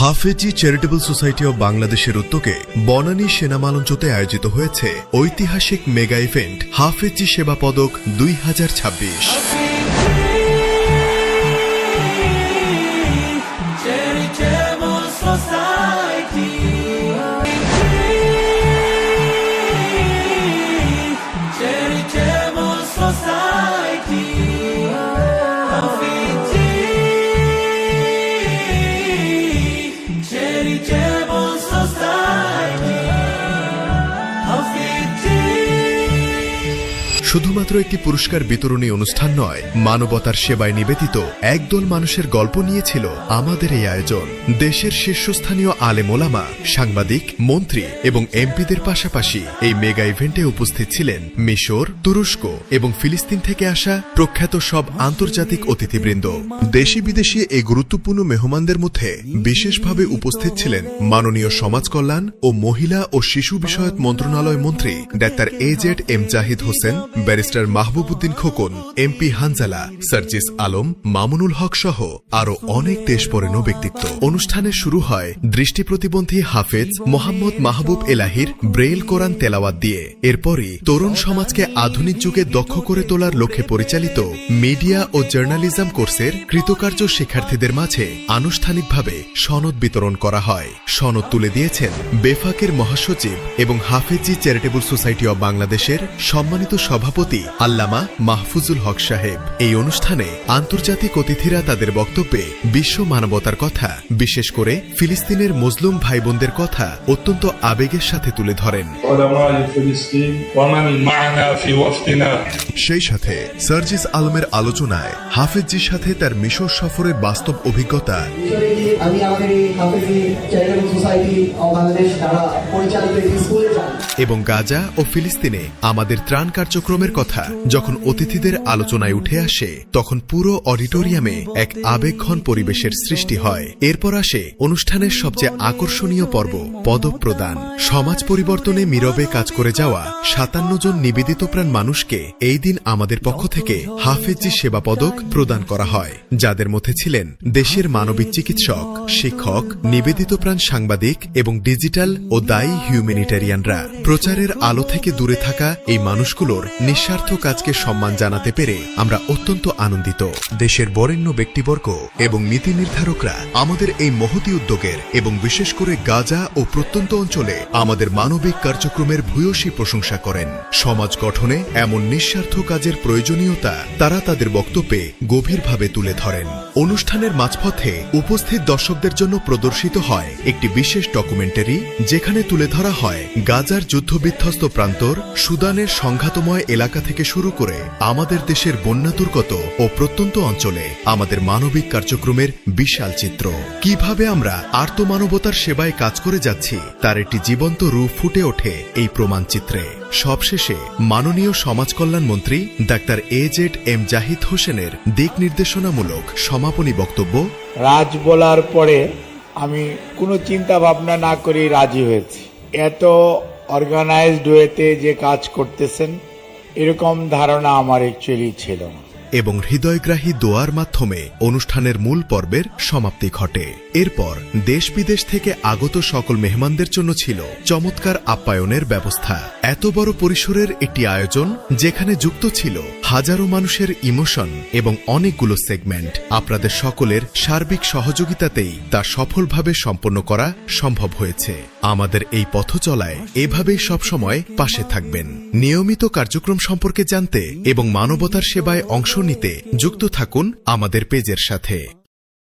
Hafezi charitable society of বাংলাদেশের উদ্যোগে বনানী সেনামালঞ্চতে আয়োজিত হয়েছে ঐতিহাসিক মেগা ইভেন্ট হাফেজি সেবা পদক 2026। শুধুমাত্র একটি পুরস্কার বিতরণী অনুষ্ঠান নয়, মানবতার সেবায় নিবেদিত একদল মানুষের গল্প নিয়েছিল আমাদের এই আয়োজন। দেশের শীর্ষস্থানীয় আলেম ওলামা, সাংবাদিক, মন্ত্রী এবং এমপিদের পাশাপাশি এই মেগা ইভেন্টে উপস্থিত ছিলেন মিশর, তুরস্ক এবং ফিলিস্তিন থেকে আসা প্রখ্যাত সব আন্তর্জাতিক অতিথিবৃন্দ। দেশি বিদেশি এই গুরুত্বপূর্ণ মেহমানদের মধ্যে বিশেষভাবে উপস্থিত ছিলেন মাননীয় সমাজ কল্যাণ ও মহিলা ও শিশু বিষয়ক মন্ত্রণালয় মন্ত্রী doctor A Z M Zahid Hossain, barrister Mahbub Uddin Khokon, MP Hanzala, Sarjis Alam, Mamunul Haque সহ আরো অনেক দেশবরেণ্য ব্যক্তিত্ব। অনুষ্ঠানে শুরু হয় দৃষ্টি প্রতিবন্ধী হাফেজ মোহাম্মদ মাহবুব এলাহির ব্রেইল কোরআন তেলাওয়াত দিয়ে। এরপরই তরুণ সমাজকে আধুনিক যুগে দক্ষ করে তোলার লক্ষ্যে পরিচালিত মিডিয়া ও জার্নালিজম কোর্সের কৃতকার্য শিক্ষার্থীদের মাঝে আনুষ্ঠানিকভাবে সনদ বিতরণ করা হয়। সনদ তুলে দিয়েছেন বেফাকের মহাসচিব এবং হাফেজি চ্যারিটেবল সোসাইটি অব বাংলাদেশের সম্মানিত সভাপতি আল্লামা মাহফুজুল হক সাহেব। এই অনুষ্ঠানে আন্তর্জাতিক অতিথিরা তাদের বক্তব্যে বিশ্ব মানবতার কথা, বিশেষ করে ফিলিস্তিনের মজলুম ভাই বোনদের কথা অত্যন্ত আবেগের সাথে তুলে ধরেন। সেই সাথে সার্জিস আলমের আলোচনায় হাফেজজির সাথে তার মিশর সফরের বাস্তব অভিজ্ঞতা এবং গাজা ও ফিলিস্তিনে আমাদের ত্রাণ কার্যক্রমের কথা যখন অতিথিদের আলোচনায় উঠে আসে, তখন পুরো অডিটোরিয়ামে এক আবেগঘন পরিবেশের সৃষ্টি হয়। এরপর আসে অনুষ্ঠানের সবচেয়ে আকর্ষণীয় পর্ব, পদক প্রদান। সমাজ পরিবর্তনে নীরবে কাজ করে যাওয়া 57 জন নিবেদিতপ্রাণ মানুষকে এই দিন আমাদের পক্ষ থেকে হাফেজি সেবা পদক প্রদান করা হয়, যাদের মধ্যে ছিলেন দেশের মানবিক চিকিৎসক, শিক্ষক, নিবেদিতপ্রাণ সাংবাদিক এবং ডিজিটাল ও দায়ী হিউম্যানিটেরিয়ানরা। প্রচারের আলো থেকে দূরে থাকা এই মানুষগুলোর নিঃস্বার্থ কাজকে সম্মান জানাতে পেরে আমরা অত্যন্ত আনন্দিত। দেশের বরেণ্য ব্যক্তিবর্গ এবং নীতি নির্ধারকরা আমাদের এই মহতী উদ্যোগের এবং বিশেষ করে গাজা ও প্রত্যন্ত অঞ্চলে আমাদের মানবিক কার্যক্রমের ভূয়সী প্রশংসা করেন। সমাজ গঠনে এমন নিঃস্বার্থ কাজের প্রয়োজনীয়তা তারা তাদের বক্তব্যে গভীরভাবে তুলে ধরেন। অনুষ্ঠানের মাঝপথে উপস্থিত দর্শকদের জন্য প্রদর্শিত হয় একটি বিশেষ ডকুমেন্টারি, যেখানে তুলে ধরা হয় গাজার যুদ্ধবিধ্বস্ত প্রান্তর, সুদানের সংঘাতময় এলাকা থেকে শুরু করে আমাদের দেশের বন্যাদুর্গত ও প্রত্যন্ত অঞ্চলে আমাদের মানবিক কার্যক্রমের বিশাল চিত্র। কিভাবে আমরা আর্তমানবতার সেবায় কাজ করে যাচ্ছি তার একটি জীবন্ত রূপ ফুটে ওঠে এই প্রমাণচিত্রে। সবশেষে মাননীয় সমাজ কল্যাণ মন্ত্রী ডাক্তার এজেড এম জাহিদ হোসেনের দিক নির্দেশনামূলক সমাপনী বক্তব্য। রাজ বলার পরে আমি কোনো চিন্তা ভাবনা না করে রাজি হয়েছি। এত অর্গানাইজড ওয়েতে যে কাজ করতেছেন এরকম ধারণা আমার অ্যাকচুয়ালি ছিল না। এবং হৃদয়গ্রাহী দোয়ার মাধ্যমে অনুষ্ঠানের মূল পর্বের সমাপ্তি ঘটে। এরপর দেশ বিদেশ থেকে আগত সকল মেহমানদের জন্য ছিল চমৎকার আপ্যায়নের ব্যবস্থা। এত বড় পরিসরের একটি আয়োজন, যেখানে যুক্ত ছিল হাজারো মানুষের ইমোশন এবং অনেকগুলো সেগমেন্ট, আপনাদের সকলের সার্বিক সহযোগিতাতেই তা সফলভাবে সম্পন্ন করা সম্ভব হয়েছে। আমাদের এই পথ চলায় এভাবেই সবসময় পাশে থাকবেন। নিয়মিত কার্যক্রম সম্পর্কে জানতে এবং মানবতার সেবায় অংশ নিতে যুক্ত থাকুন আমাদের পেজের সাথে।